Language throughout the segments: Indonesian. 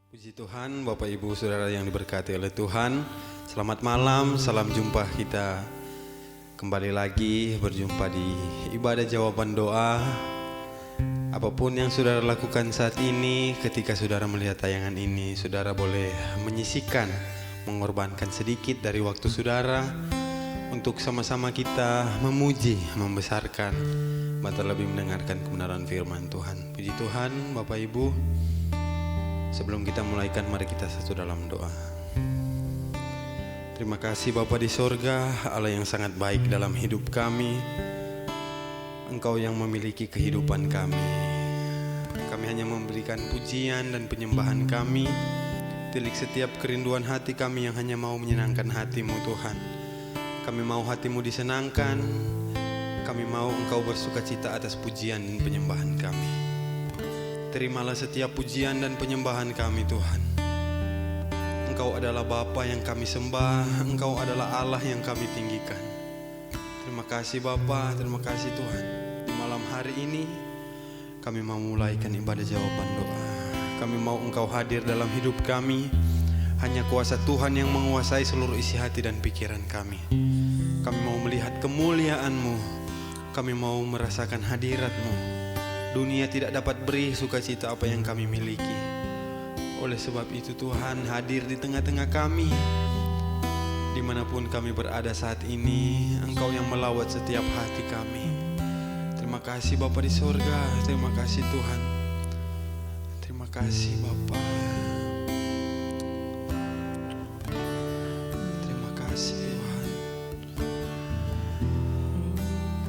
Puji Tuhan, Bapak Ibu Saudara yang diberkati oleh Tuhan. Selamat malam, salam jumpa kita kembali lagi berjumpa di ibadah jawaban doa. Apapun yang saudara lakukan saat ini, ketika saudara melihat tayangan ini, saudara boleh menyisihkan, mengorbankan sedikit dari waktu saudara untuk sama-sama kita memuji, membesarkan, terlebih mendengarkan kebenaran firman Tuhan. Puji Tuhan, Bapak Ibu. Sebelum kita mulaikan, mari kita satu dalam doa. Terima kasih Bapa di sorga, Allah yang sangat baik dalam hidup kami. Engkau yang memiliki kehidupan kami. Kami hanya memberikan pujian dan penyembahan kami. Tilik setiap kerinduan hati kami yang hanya mau menyenangkan hati-Mu Tuhan. Kami mau hati-Mu disenangkan. Kami mau Engkau bersukacita atas pujian dan penyembahan kami. Terimalah setiap pujian dan penyembahan kami Tuhan. Engkau adalah Bapa yang kami sembah, Engkau adalah Allah yang kami tinggikan. Terima kasih Bapa, terima kasih Tuhan. Di malam hari ini kami mau mulaikan ibadah jawaban doa. Kami mau Engkau hadir dalam hidup kami. Hanya kuasa Tuhan yang menguasai seluruh isi hati dan pikiran kami. Kami mau melihat kemuliaan-Mu. Kami mau merasakan hadirat-Mu. Dunia tidak dapat beri sukacita apa yang kami miliki. Oleh sebab itu Tuhan hadir di tengah-tengah kami. Dimanapun kami berada saat ini, Engkau yang melawat setiap hati kami. Terima kasih Bapa di sorga. Terima kasih Tuhan. Terima kasih Bapa. Terima kasih Tuhan.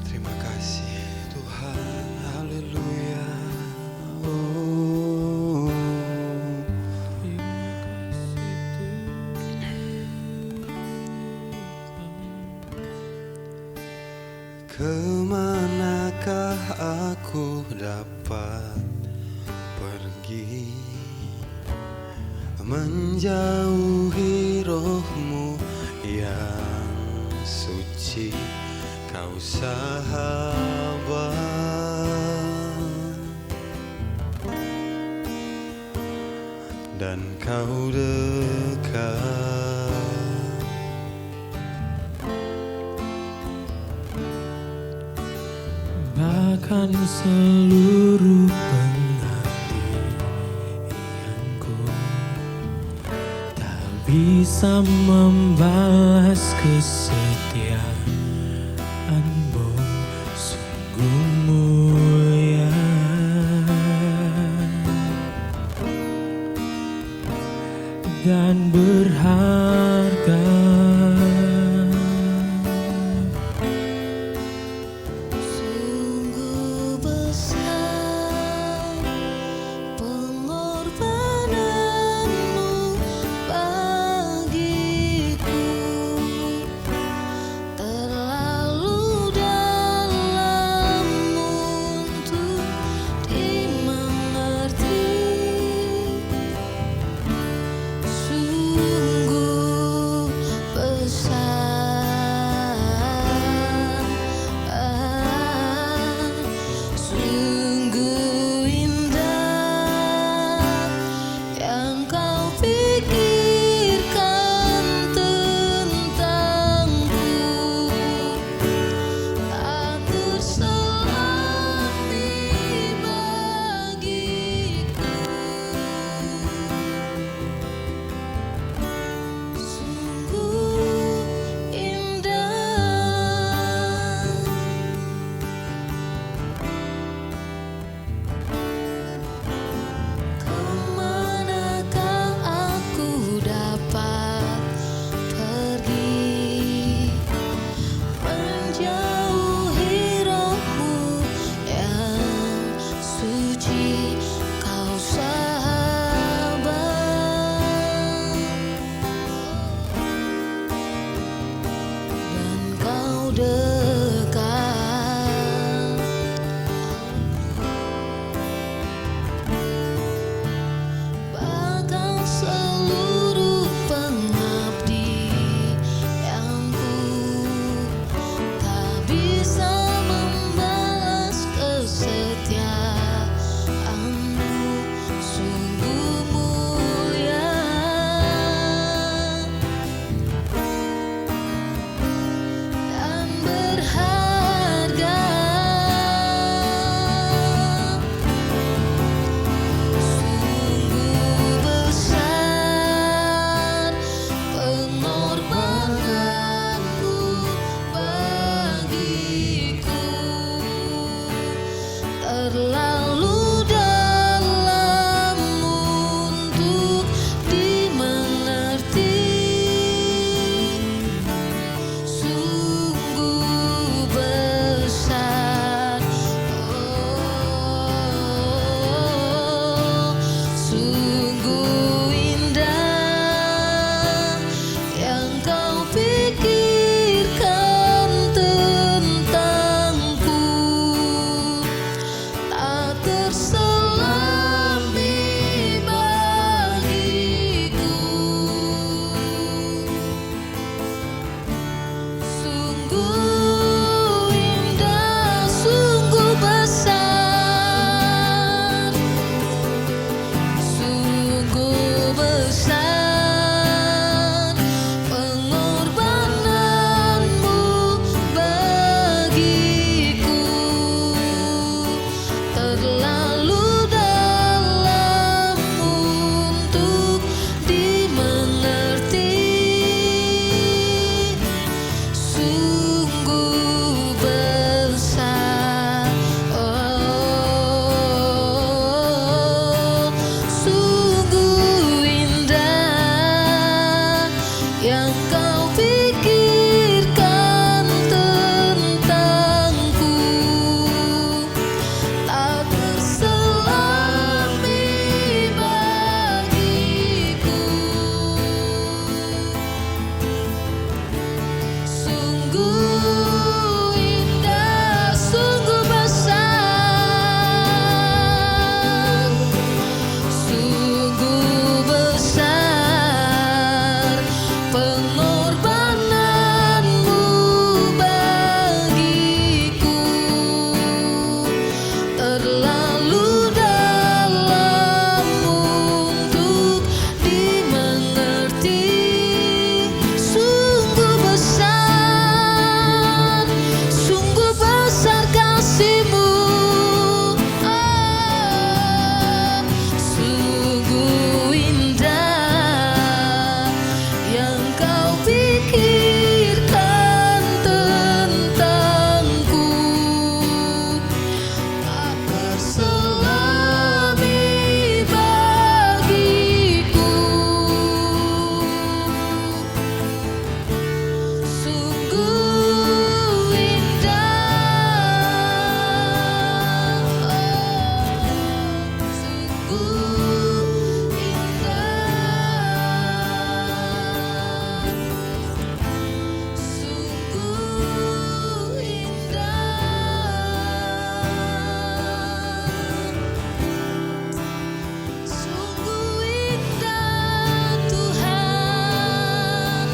Terima kasih Tuhan. Haleluya. Kemanakah aku dapat pergi menjauhi roh-Mu yang suci, Kau sahabat, dan Kau dekat. Bahkan seluruh pengabdianku tak bisa membalas kesetiaan-Mu, sungguh mulia dan berharga. Sungguh untuk dimengerti. Sungguh besar, oh, sungguh indah yang kau pikirkan tentangku, tak terselami bagiku. Sungguh indah, sungguh besar, sungguh besar pengorbananmu bagiku, terlalu dalam untuk dimengerti. Sungguh besar, oh, sungguh indah yang kau pikirkan tentangku, tak terselami bagiku. Sungguh indah, sungguh besar, sungguh besar pengorbananmu bagiku, terlalu dalam untuk dimengerti. Sungguh besar, sungguh besar kasih-Mu, ah, sungguh indah yang kau pikirkan tentangku, tak terselami bagiku. Sungguh indah, sungguh indah, sungguh indah, sungguh indah Tuhan,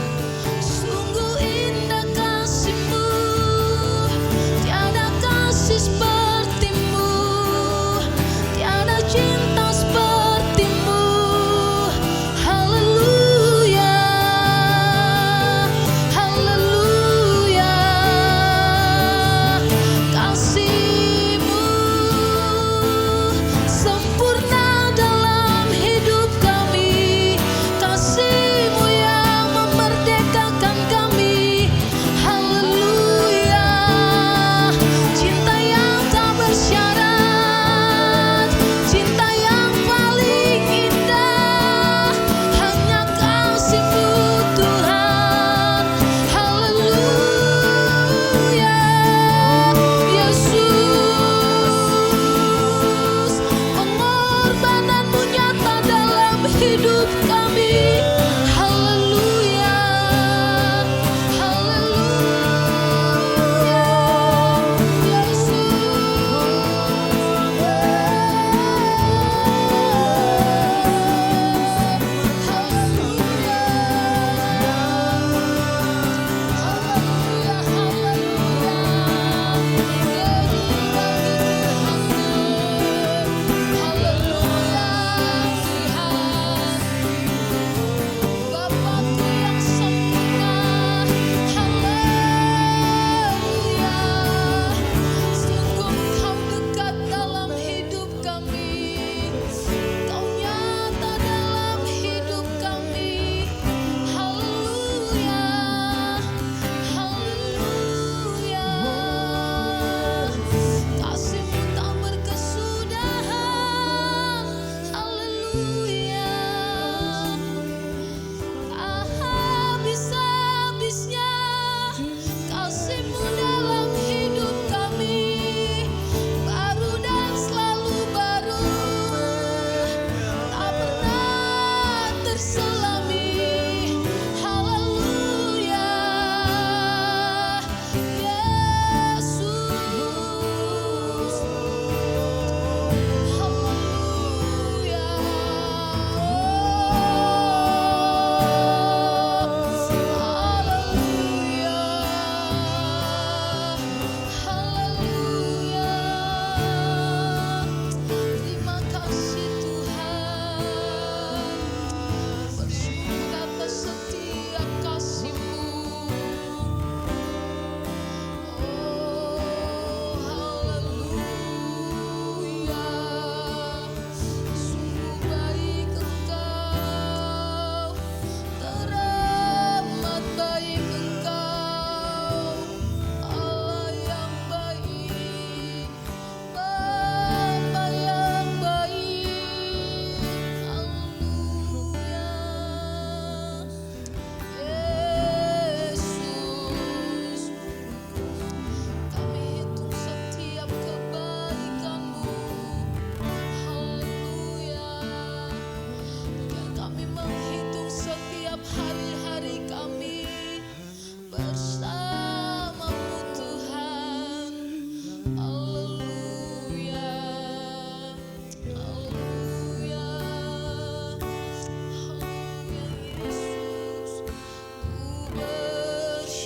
sungguh indah kasih-Mu, tiada kasih seperti-Mu, tiada cinta seperti-Mu. Haleluya, haleluya, kasih-Mu sempurna dalam hidup kami, kasih-Mu yang memerdekakan kami. Haleluya, cinta yang tak bersyarat, cinta yang paling indah, hanya kasih-Mu Tuhan. Haleluya, Yesus, pengorbanan-Mu nyata dalam hidup kami. Haleluya, haleluya, Yesus. Haleluya, haleluya,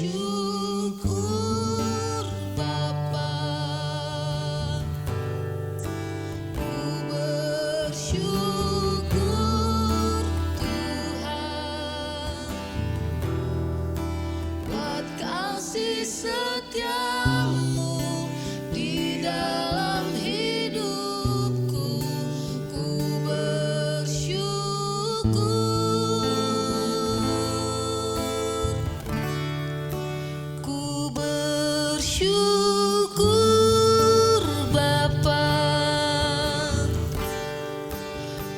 bersyukur Bapa, ku bersyukur Tuhan buat kasih setiamu di dalam hidupku. Ku bersyukur Bapa,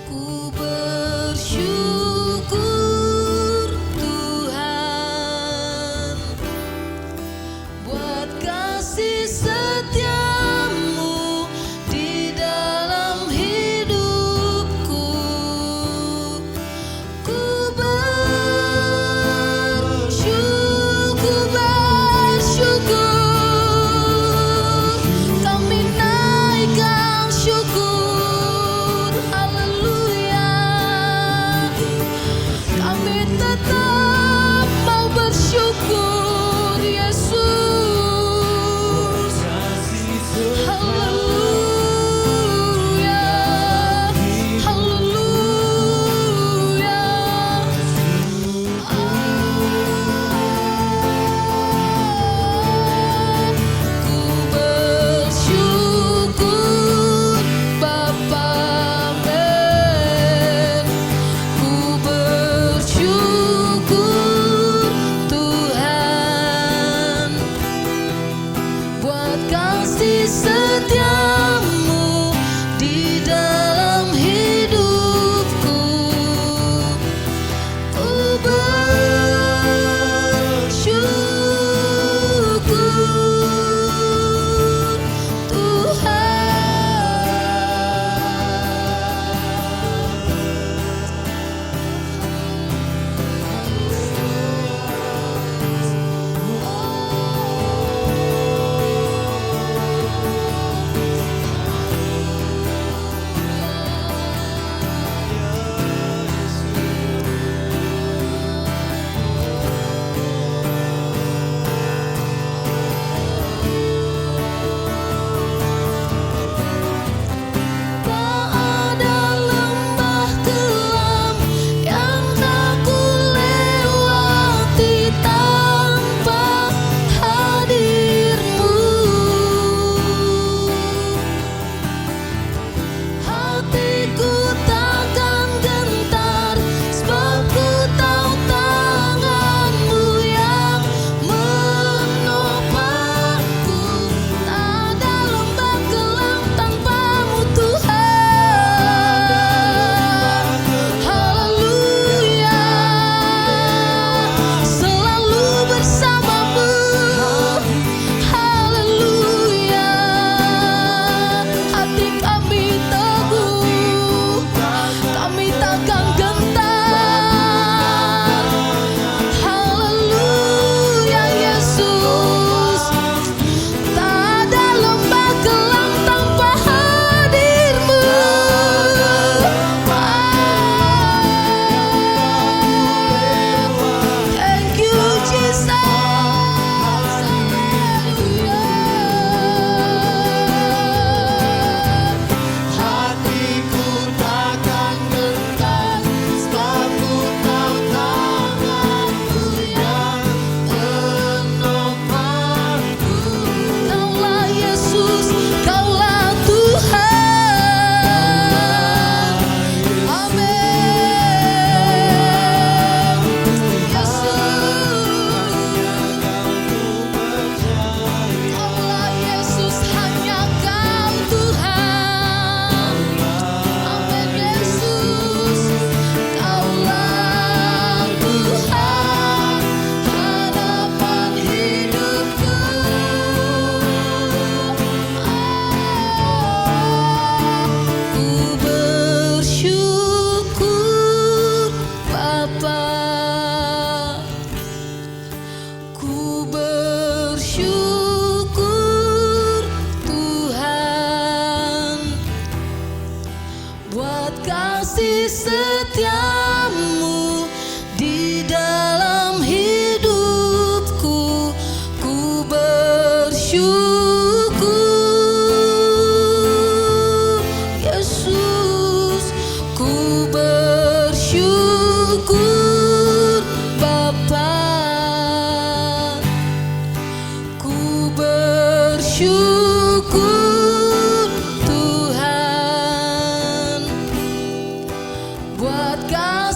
ku bersyukur Tuhan buat kasih setiamu di dalam hidupku. Ku bersyukur,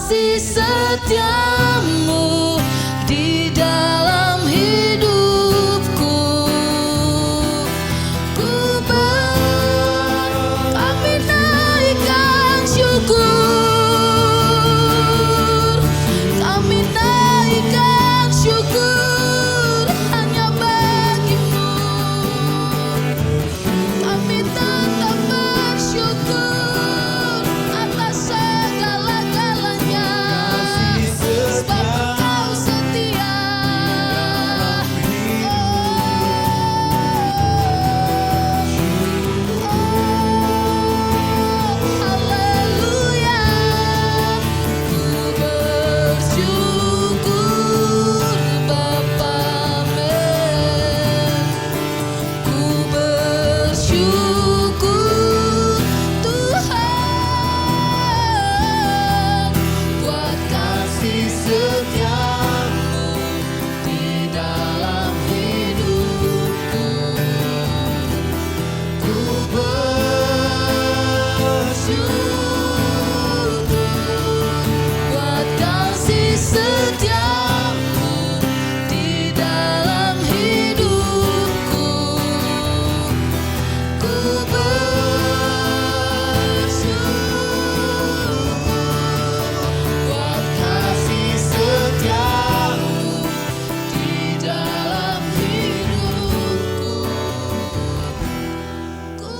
kasih setiamu di dalam hidupku. Kami naikkan syukur, kami naikkan syukur hanya bagimu. Kami tetap bersyukur atas segala-galanya, sebab Engkau setia. Haleluya, ku bersyukur Bapa men. Ku bersyukur Tuhan buat kasih setiamu di dalam hidupku. Ku bersyukur buat kasih setiamu di dalam hidupku. Ku bersyukur buat kasih setiamu di dalam hidupku. Ku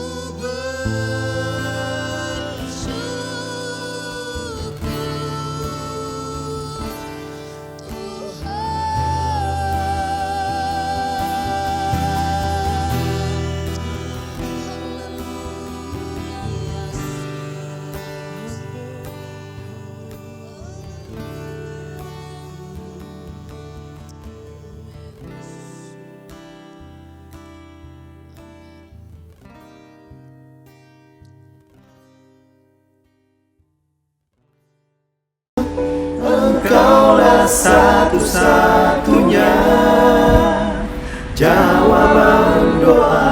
Engkaulah satu-satunya jawaban doa.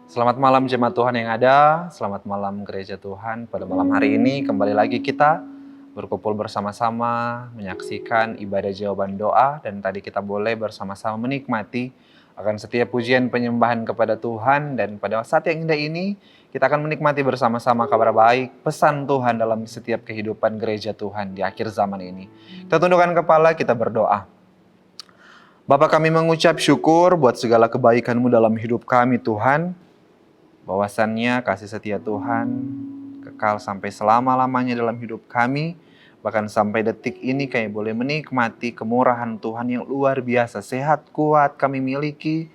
Selamat malam jemaat Tuhan yang ada, selamat malam gereja Tuhan. Pada malam hari ini kembali lagi kita berkumpul bersama-sama menyaksikan ibadah jawaban doa. Dan tadi kita boleh bersama-sama menikmati akan setiap pujian penyembahan kepada Tuhan. Dan pada saat yang indah ini kita akan menikmati bersama-sama kabar baik, pesan Tuhan dalam setiap kehidupan gereja Tuhan di akhir zaman ini. Kita tundukkan kepala, kita berdoa. Bapa, kami mengucap syukur buat segala kebaikan-Mu dalam hidup kami Tuhan. Bahwasannya kasih setia Tuhan kekal sampai selama-lamanya dalam hidup kami. Bahkan sampai detik ini kami boleh menikmati kemurahan Tuhan yang luar biasa. Sehat, kuat kami miliki.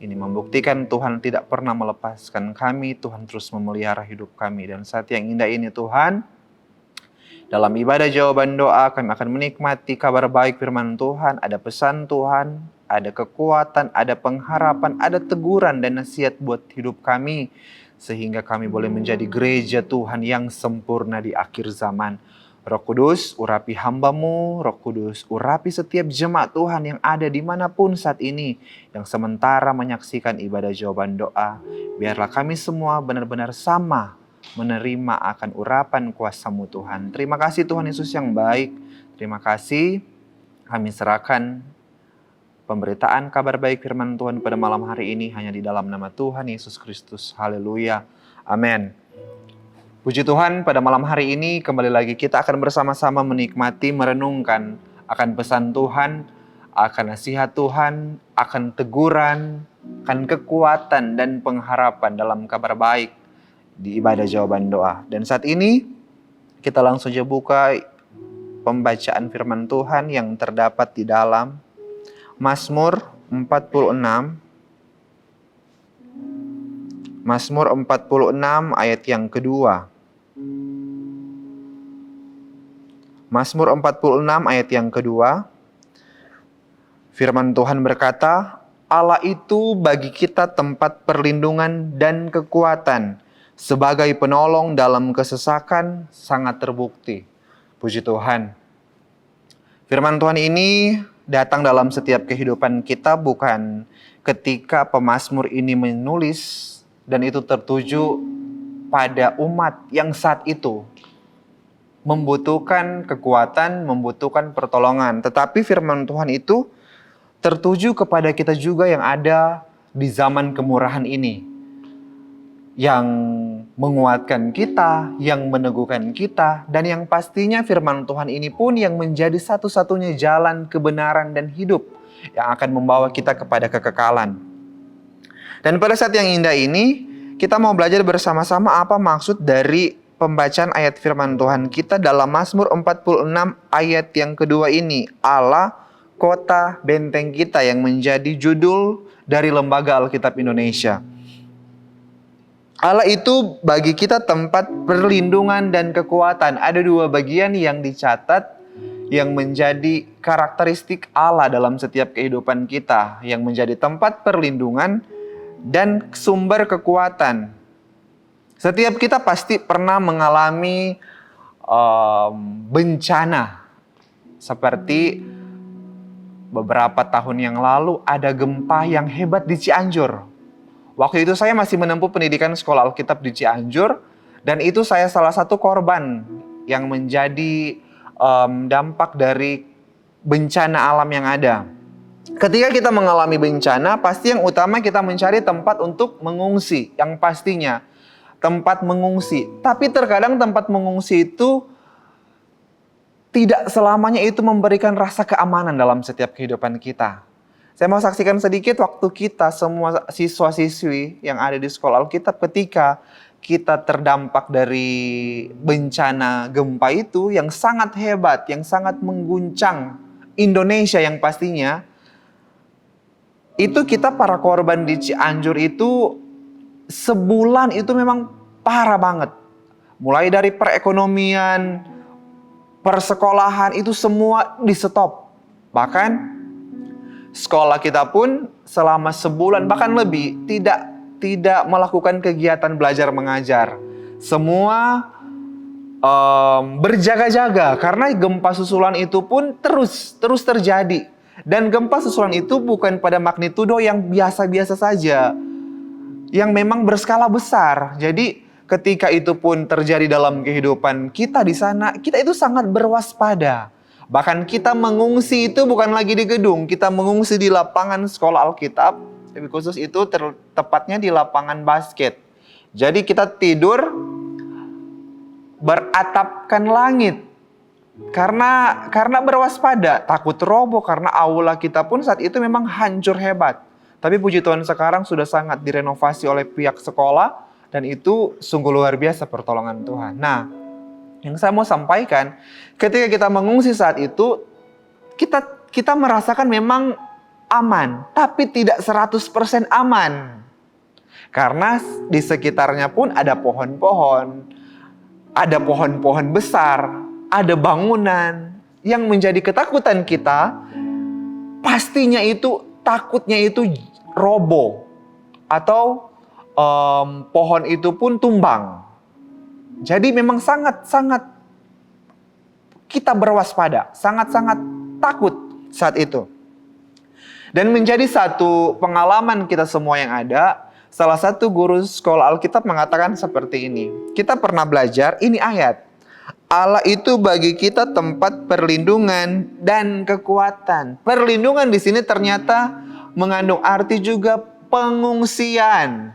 Ini membuktikan Tuhan tidak pernah melepaskan kami. Tuhan terus memelihara hidup kami. Dan saat yang indah ini Tuhan, dalam ibadah jawaban doa kami akan menikmati kabar baik firman Tuhan. Ada pesan Tuhan, ada kekuatan, ada pengharapan, ada teguran dan nasihat buat hidup kami. Sehingga kami boleh menjadi gereja Tuhan yang sempurna di akhir zaman. Roh Kudus, urapi hamba-Mu. Roh Kudus, urapi setiap jemaat Tuhan yang ada dimanapun saat ini. Yang sementara menyaksikan ibadah jawaban doa. Biarlah kami semua benar-benar sama menerima akan urapan kuasa-Mu Tuhan. Terima kasih Tuhan Yesus yang baik. Terima kasih kami serahkan pemberitaan kabar baik firman Tuhan pada malam hari ini hanya di dalam nama Tuhan Yesus Kristus. Haleluya. Amin. Puji Tuhan, pada malam hari ini kembali lagi kita akan bersama-sama menikmati, merenungkan akan pesan Tuhan, akan nasihat Tuhan, akan teguran, akan kekuatan dan pengharapan dalam kabar baik di ibadah jawaban doa. Dan saat ini kita langsung saja buka pembacaan firman Tuhan yang terdapat di dalam Mazmur 46. Mazmur 46 ayat yang kedua. Mazmur 46 ayat yang kedua. Firman Tuhan berkata, Allah itu bagi kita tempat perlindungan dan kekuatan, sebagai penolong dalam kesesakan sangat terbukti. Puji Tuhan. Firman Tuhan ini datang dalam setiap kehidupan kita, bukan ketika pemazmur ini menulis dan itu tertuju pada umat yang saat itu membutuhkan kekuatan, membutuhkan pertolongan. Tetapi firman Tuhan itu tertuju kepada kita juga yang ada di zaman kemurahan ini, yang menguatkan kita, yang meneguhkan kita, dan yang pastinya firman Tuhan ini pun yang menjadi satu-satunya jalan kebenaran dan hidup yang akan membawa kita kepada kekekalan. Dan pada saat yang indah ini, kita mau belajar bersama-sama apa maksud dari pembacaan ayat firman Tuhan kita dalam Mazmur 46 ayat yang kedua ini. Allah, kota benteng kita, yang menjadi judul dari Lembaga Alkitab Indonesia. Allah itu bagi kita tempat perlindungan dan kekuatan. Ada dua bagian yang dicatat yang menjadi karakteristik Allah dalam setiap kehidupan kita, yang menjadi tempat perlindungan dan sumber kekuatan. Setiap kita pasti pernah mengalami bencana. Seperti beberapa tahun yang lalu ada gempa yang hebat di Cianjur. Waktu itu saya masih menempuh pendidikan sekolah Alkitab di Cianjur, dan itu saya salah satu korban yang menjadi dampak dari bencana alam yang ada. Ketika kita mengalami bencana, pasti yang utama kita mencari tempat untuk mengungsi, yang pastinya tempat mengungsi. Tapi terkadang tempat mengungsi itu tidak selamanya itu memberikan rasa keamanan dalam setiap kehidupan kita. Saya mau saksikan sedikit waktu kita semua siswa-siswi yang ada di sekolah Alkitab ketika kita terdampak dari bencana gempa itu yang sangat hebat, yang sangat mengguncang Indonesia yang pastinya. Itu kita para korban di Cianjur itu sebulan itu memang parah banget. Mulai dari perekonomian, persekolahan itu semua di stop. Bahkan sekolah kita pun selama sebulan bahkan lebih tidak melakukan kegiatan belajar mengajar. Semua berjaga-jaga karena gempa susulan itu pun terus terjadi. Dan gempa susulan itu bukan pada magnitudo yang biasa-biasa saja, yang memang berskala besar. Jadi ketika itu pun terjadi dalam kehidupan kita di sana, kita itu sangat berwaspada. Bahkan kita mengungsi itu bukan lagi di gedung, kita mengungsi di lapangan sekolah Alkitab, lebih khusus itu tepatnya di lapangan basket. Jadi kita tidur beratapkan langit karena berwaspada, takut roboh karena aula kita pun saat itu memang hancur hebat. Tapi puji Tuhan sekarang sudah sangat direnovasi oleh pihak sekolah dan itu sungguh luar biasa pertolongan Tuhan. Nah, yang saya mau sampaikan, ketika kita mengungsi saat itu, kita merasakan memang aman, tapi tidak 100% aman. Karena di sekitarnya pun ada pohon-pohon, ada pohon-pohon besar, ada bangunan yang menjadi ketakutan kita. Pastinya itu takutnya itu roboh atau pohon itu pun tumbang. Jadi memang sangat-sangat kita berwaspada, sangat-sangat takut saat itu. Dan menjadi satu pengalaman kita semua yang ada, salah satu guru sekolah Alkitab mengatakan seperti ini. Kita pernah belajar, ini ayat. Allah itu bagi kita tempat perlindungan dan kekuatan. Perlindungan di sini ternyata mengandung arti juga pengungsian.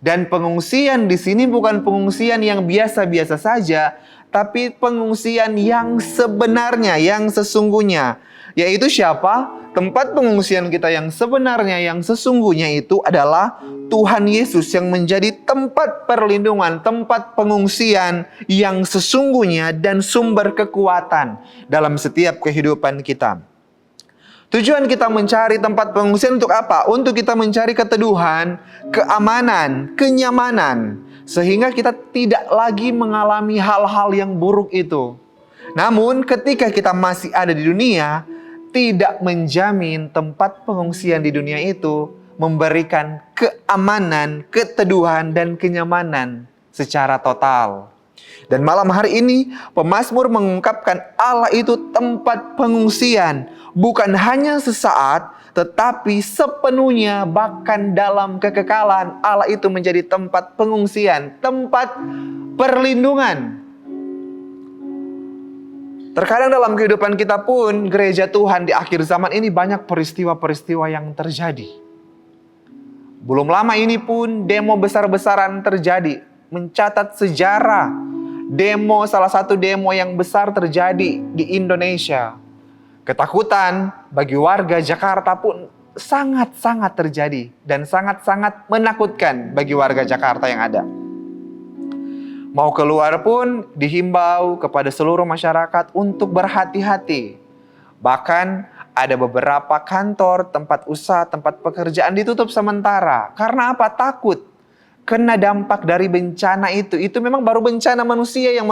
Dan pengungsian di sini bukan pengungsian yang biasa-biasa saja, tapi pengungsian yang sebenarnya, yang sesungguhnya. Yaitu siapa? Tempat pengungsian kita yang sebenarnya, yang sesungguhnya itu adalah Tuhan Yesus yang menjadi tempat perlindungan, tempat pengungsian yang sesungguhnya dan sumber kekuatan dalam setiap kehidupan kita. Tujuan kita mencari tempat pengungsian untuk apa? Untuk kita mencari keteduhan, keamanan, kenyamanan. Sehingga kita tidak lagi mengalami hal-hal yang buruk itu. Namun ketika kita masih ada di dunia, tidak menjamin tempat pengungsian di dunia itu memberikan keamanan, keteduhan, dan kenyamanan secara total. Dan malam hari ini pemazmur mengungkapkan Allah itu tempat pengungsian, bukan hanya sesaat, tetapi sepenuhnya bahkan dalam kekekalan Allah itu menjadi tempat pengungsian, tempat perlindungan. Terkadang dalam kehidupan kita pun, gereja Tuhan di akhir zaman ini banyak peristiwa-peristiwa yang terjadi. Belum lama ini pun demo besar-besaran terjadi, mencatat sejarah. Salah satu demo yang besar terjadi di Indonesia. Ketakutan bagi warga Jakarta pun sangat-sangat terjadi dan sangat-sangat menakutkan bagi warga Jakarta yang ada. Mau keluar pun dihimbau kepada seluruh masyarakat untuk berhati-hati. Bahkan ada beberapa kantor, tempat usaha, tempat pekerjaan ditutup sementara. Karena apa? Takut kena dampak dari bencana itu. Itu memang baru bencana manusia yang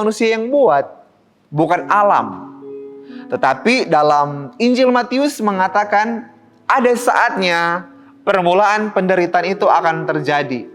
buat, bukan alam. Tetapi dalam Injil Matius mengatakan ada saatnya permulaan penderitaan itu akan terjadi.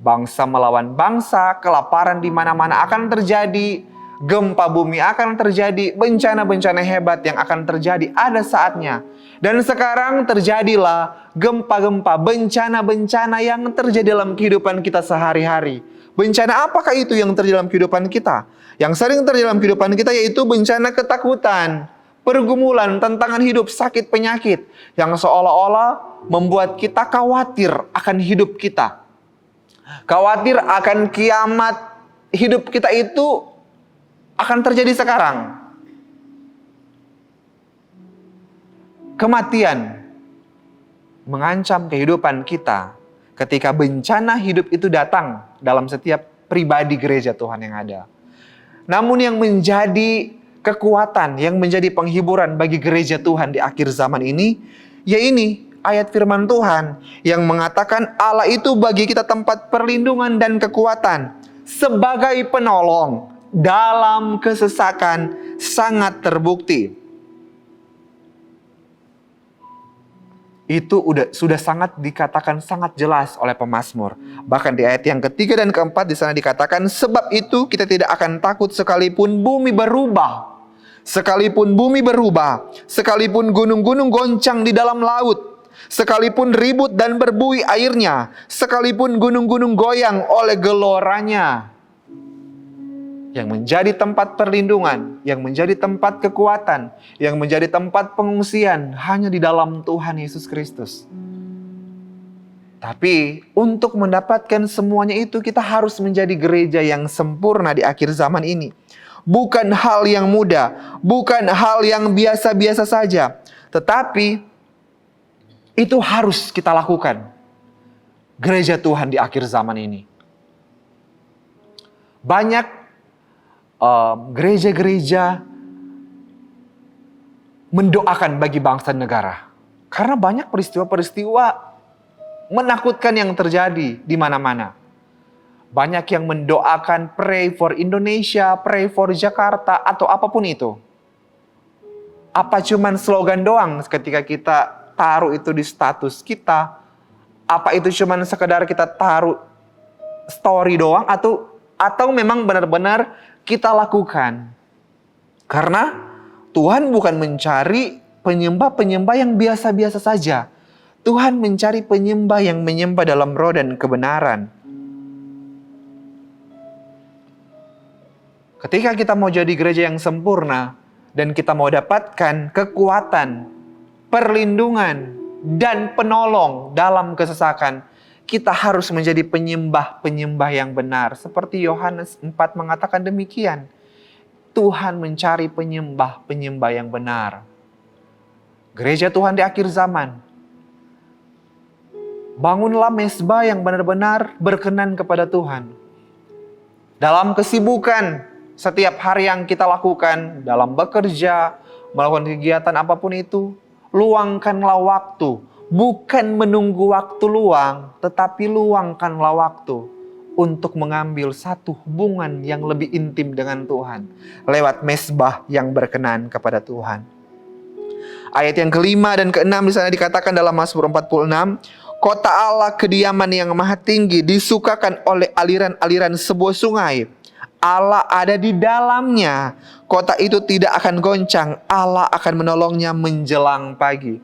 Bangsa melawan bangsa, kelaparan di mana-mana akan terjadi, gempa bumi akan terjadi, bencana-bencana hebat yang akan terjadi ada saatnya. Dan sekarang terjadilah gempa-gempa, bencana-bencana yang terjadi dalam kehidupan kita sehari-hari. Bencana apakah itu yang terjadi dalam kehidupan kita? Yang sering terjadi dalam kehidupan kita yaitu bencana ketakutan, pergumulan, tantangan hidup, sakit, penyakit. Yang seolah-olah membuat kita khawatir akan hidup kita. Khawatir akan kiamat hidup kita itu akan terjadi sekarang. Kematian mengancam kehidupan kita ketika bencana hidup itu datang dalam setiap pribadi gereja Tuhan yang ada. Namun yang menjadi kekuatan, yang menjadi penghiburan bagi gereja Tuhan di akhir zaman ini, ya ini ayat firman Tuhan yang mengatakan Allah itu bagi kita tempat perlindungan dan kekuatan sebagai penolong dalam kesesakan sangat terbukti. Itu sudah sangat dikatakan sangat jelas oleh pemazmur. Bahkan di ayat yang ketiga dan keempat di sana dikatakan, sebab itu kita tidak akan takut sekalipun bumi berubah. Sekalipun bumi berubah, sekalipun gunung-gunung goncang di dalam laut, sekalipun ribut dan berbuih airnya, sekalipun gunung-gunung goyang oleh geloranya. Yang menjadi tempat perlindungan, yang menjadi tempat kekuatan, yang menjadi tempat pengungsian hanya di dalam Tuhan Yesus Kristus. Tapi untuk mendapatkan semuanya itu kita harus menjadi gereja yang sempurna di akhir zaman ini. Bukan hal yang mudah, bukan hal yang biasa-biasa saja, tetapi itu harus kita lakukan. Gereja Tuhan di akhir zaman ini. Banyak gereja-gereja mendoakan bagi bangsa dan negara. Karena banyak peristiwa-peristiwa menakutkan yang terjadi di mana-mana. Banyak yang mendoakan pray for Indonesia, pray for Jakarta, atau apapun itu. Apa cuman slogan doang ketika kita taruh itu di status kita? Apa itu cuman sekedar kita taruh story doang? Atau memang benar-benar kita lakukan? Karena Tuhan bukan mencari penyembah-penyembah yang biasa-biasa saja. Tuhan mencari penyembah yang menyembah dalam roh dan kebenaran. Ketika kita mau jadi gereja yang sempurna dan kita mau dapatkan kekuatan, perlindungan, dan penolong dalam kesesakan, kita harus menjadi penyembah-penyembah yang benar. Seperti Yohanes 4 mengatakan demikian. Tuhan mencari penyembah-penyembah yang benar. Gereja Tuhan di akhir zaman. Bangunlah mezbah yang benar-benar berkenan kepada Tuhan. Dalam kesibukan setiap hari yang kita lakukan, dalam bekerja, melakukan kegiatan apapun itu, luangkanlah waktu. Bukan menunggu waktu luang, tetapi luangkanlah waktu untuk mengambil satu hubungan yang lebih intim dengan Tuhan lewat mezbah yang berkenan kepada Tuhan. Ayat yang kelima dan keenam di sana dikatakan dalam Mazmur 46, kota Allah kediaman yang maha tinggi disukakan oleh aliran-aliran sebuah sungai. Allah ada di dalamnya. Kota itu tidak akan goncang. Allah akan menolongnya menjelang pagi.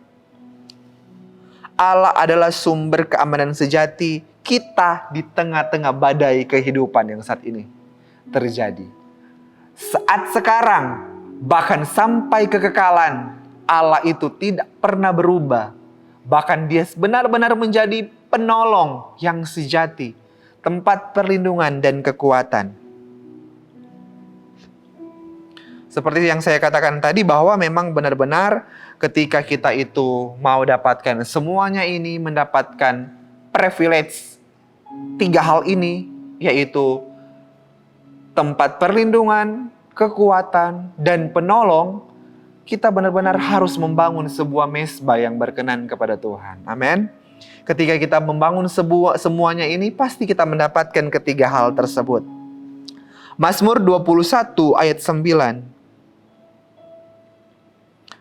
Allah adalah sumber keamanan sejati kita di tengah-tengah badai kehidupan yang saat ini terjadi. Saat sekarang, bahkan sampai kekekalan, Allah itu tidak pernah berubah. Bahkan Dia benar-benar menjadi penolong yang sejati, tempat perlindungan dan kekuatan. Seperti yang saya katakan tadi, bahwa memang benar-benar ketika kita itu mau dapatkan semuanya ini, mendapatkan privilege 3 hal ini, yaitu tempat perlindungan, kekuatan, dan penolong, kita benar-benar harus membangun sebuah mezbah yang berkenan kepada Tuhan. Amin. Ketika kita membangun semuanya ini, pasti kita mendapatkan ketiga hal tersebut. Mazmur 21 ayat 9.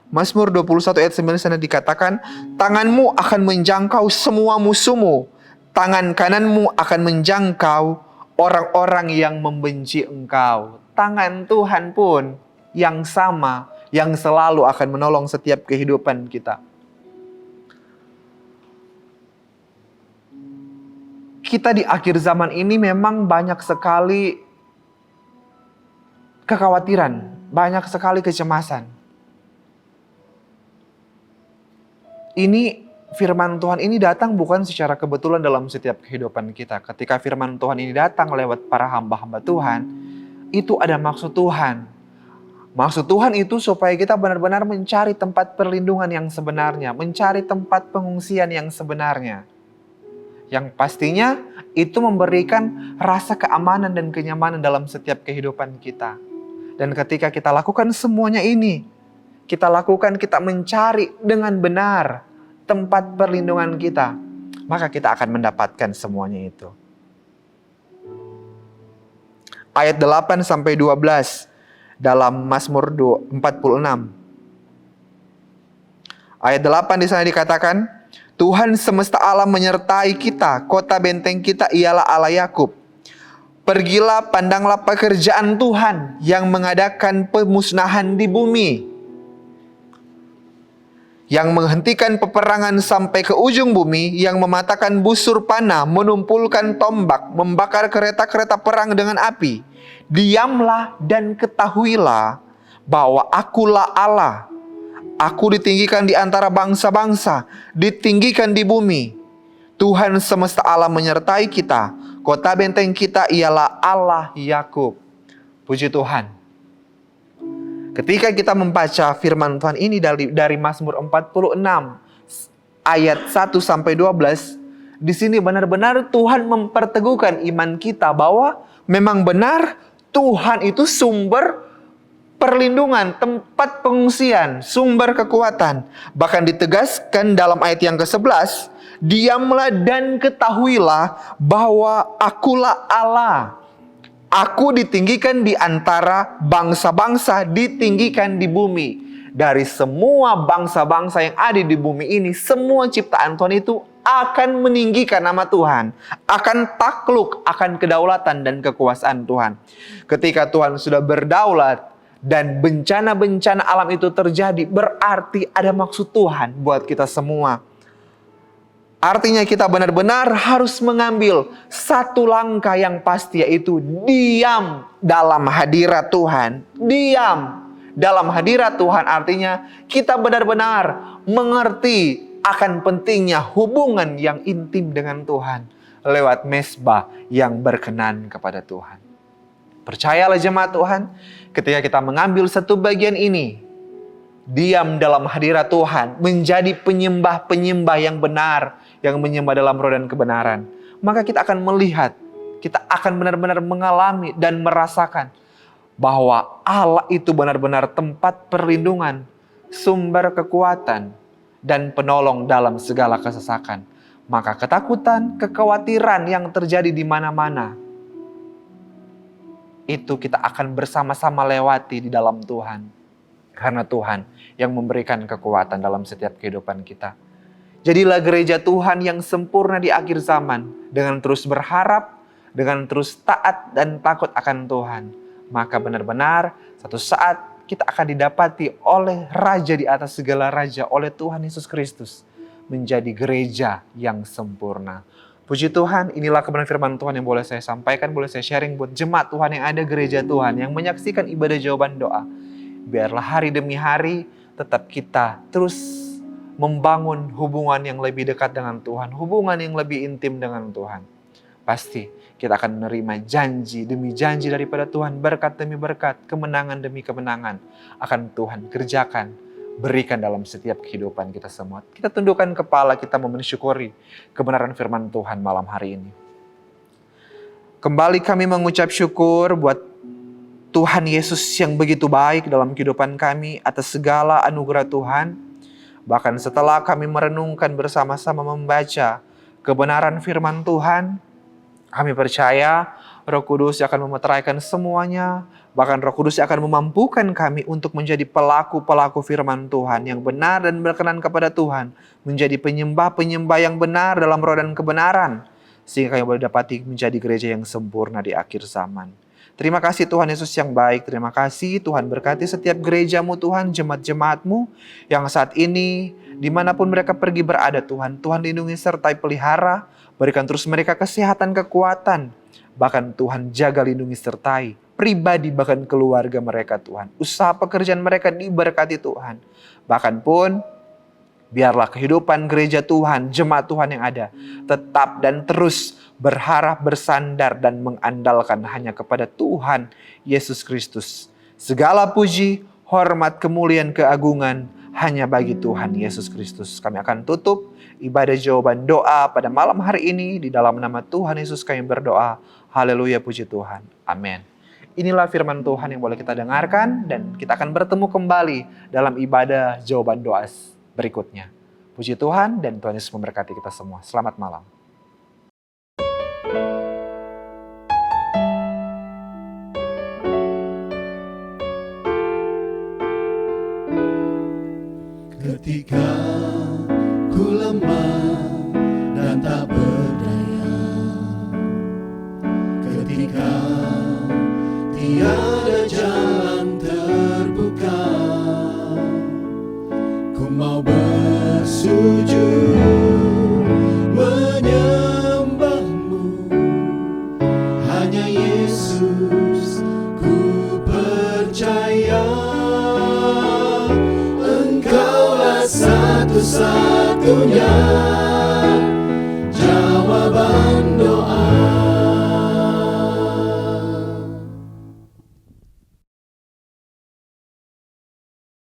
Mazmur 21 ayat 9 sana dikatakan, tanganmu akan menjangkau semua musuhmu, tangan kananmu akan menjangkau orang-orang yang membenci engkau. Tangan Tuhan pun yang sama, yang selalu akan menolong setiap kehidupan kita. Kita di akhir zaman ini memang banyak sekali kekhawatiran, banyak sekali kecemasan. Ini firman Tuhan ini datang bukan secara kebetulan dalam setiap kehidupan kita. Ketika firman Tuhan ini datang lewat para hamba-hamba Tuhan, itu ada maksud Tuhan. Maksud Tuhan itu supaya kita benar-benar mencari tempat perlindungan yang sebenarnya, mencari tempat pengungsian yang sebenarnya. Yang pastinya itu memberikan rasa keamanan dan kenyamanan dalam setiap kehidupan kita. Dan ketika kita lakukan semuanya ini, kita mencari dengan benar tempat perlindungan kita, maka kita akan mendapatkan semuanya itu. Ayat 8 sampai 12 dalam Mazmur 46. Ayat 8 di sana dikatakan, Tuhan semesta alam menyertai kita, kota benteng kita ialah Allah Yakub. Pergilah, pandanglah pekerjaan Tuhan yang mengadakan pemusnahan di bumi, yang menghentikan peperangan sampai ke ujung bumi, yang mematahkan busur panah, menumpulkan tombak, membakar kereta-kereta perang dengan api. Diamlah dan ketahuilah bahwa akulah Allah. Aku ditinggikan di antara bangsa-bangsa, ditinggikan di bumi. Tuhan semesta alam menyertai kita, kota benteng kita ialah Allah Yakub. Puji Tuhan. Ketika kita membaca firman Tuhan ini dari Mazmur 46 ayat 1 sampai 12, di sini benar-benar Tuhan memperteguhkan iman kita bahwa memang benar Tuhan itu sumber perlindungan, tempat pengungsian, sumber kekuatan. Bahkan ditegaskan dalam ayat yang ke-11, diamlah dan ketahuilah bahwa akulah Allah. Aku ditinggikan di antara bangsa-bangsa, ditinggikan di bumi. Dari semua bangsa-bangsa yang ada di bumi ini, semua ciptaan Tuhan itu akan meninggikan nama Tuhan, akan takluk akan kedaulatan dan kekuasaan Tuhan. Ketika Tuhan sudah berdaulat dan bencana-bencana alam itu terjadi, berarti ada maksud Tuhan buat kita semua. Artinya kita benar-benar harus mengambil satu langkah yang pasti, yaitu diam dalam hadirat Tuhan. Diam dalam hadirat Tuhan artinya kita benar-benar mengerti akan pentingnya hubungan yang intim dengan Tuhan lewat mezbah yang berkenan kepada Tuhan. Percayalah jemaat Tuhan, ketika kita mengambil satu bagian ini, diam dalam hadirat Tuhan, menjadi penyembah-penyembah yang benar, yang menyembah dalam roh dan kebenaran, maka kita akan melihat, kita akan benar-benar mengalami dan merasakan bahwa Allah itu benar-benar tempat perlindungan, sumber kekuatan, dan penolong dalam segala kesesakan. Maka ketakutan, kekhawatiran yang terjadi di mana-mana, itu kita akan bersama-sama lewati di dalam Tuhan. Karena Tuhan yang memberikan kekuatan dalam setiap kehidupan kita. Jadilah gereja Tuhan yang sempurna di akhir zaman, dengan terus berharap, dengan terus taat dan takut akan Tuhan. Maka benar-benar satu saat kita akan didapati oleh Raja di atas segala raja, oleh Tuhan Yesus Kristus. menjadi gereja yang sempurna. Puji Tuhan, inilah kebenaran firman Tuhan yang boleh saya sampaikan, boleh saya sharing buat jemaat Tuhan yang ada, gereja Tuhan yang menyaksikan ibadah jawaban doa. Biarlah hari demi hari tetap kita terus membangun hubungan yang lebih dekat dengan Tuhan, hubungan yang lebih intim dengan Tuhan. Pasti kita akan menerima janji demi janji daripada Tuhan, berkat demi berkat, kemenangan demi kemenangan akan Tuhan kerjakan, berikan dalam setiap kehidupan kita semua. Kita tundukkan kepala, kita mau mensyukuri kebenaran firman Tuhan malam hari ini. Kembali kami mengucap syukur buat Tuhan Yesus yang begitu baik dalam kehidupan kami atas segala anugerah Tuhan. Bahkan setelah kami merenungkan bersama-sama membaca kebenaran firman Tuhan, kami percaya Roh Kudus akan memeteraikan semuanya. Bahkan Roh Kudus akan memampukan kami untuk menjadi pelaku-pelaku firman Tuhan yang benar dan berkenan kepada Tuhan. Menjadi penyembah-penyembah yang benar dalam roh dan kebenaran. Sehingga kami boleh dapati menjadi gereja yang sempurna di akhir zaman. Terima kasih Tuhan Yesus yang baik. Terima kasih Tuhan berkati setiap gerejamu Tuhan, jemaat-jemaatmu yang saat ini dimanapun mereka pergi berada Tuhan. Tuhan lindungi sertai pelihara. Berikan terus mereka kesehatan, kekuatan. Bahkan Tuhan jaga, lindungi, sertai pribadi bahkan keluarga mereka Tuhan. Usaha pekerjaan mereka diberkati Tuhan. Bahkan pun biarlah kehidupan gereja Tuhan, jemaat Tuhan yang ada tetap dan terus berharap, bersandar dan mengandalkan hanya kepada Tuhan Yesus Kristus. Segala puji, hormat, kemuliaan, keagungan hanya bagi Tuhan Yesus Kristus. Kami akan tutup ibadah jawaban doa pada malam hari ini. Di dalam nama Tuhan Yesus kami berdoa. Haleluya, puji Tuhan. Amin. Inilah firman Tuhan yang boleh kita dengarkan. Dan kita akan bertemu kembali dalam ibadah jawaban doa berikutnya. Puji Tuhan dan Tuhan Yesus memberkati kita semua. Selamat malam. Ketika ku lemah dan tak berdaya, ketika tiada jalan terbuka, ku mau bersujud menyembahmu. Hanya Yesus ku percaya, Engkaulah satu-satunya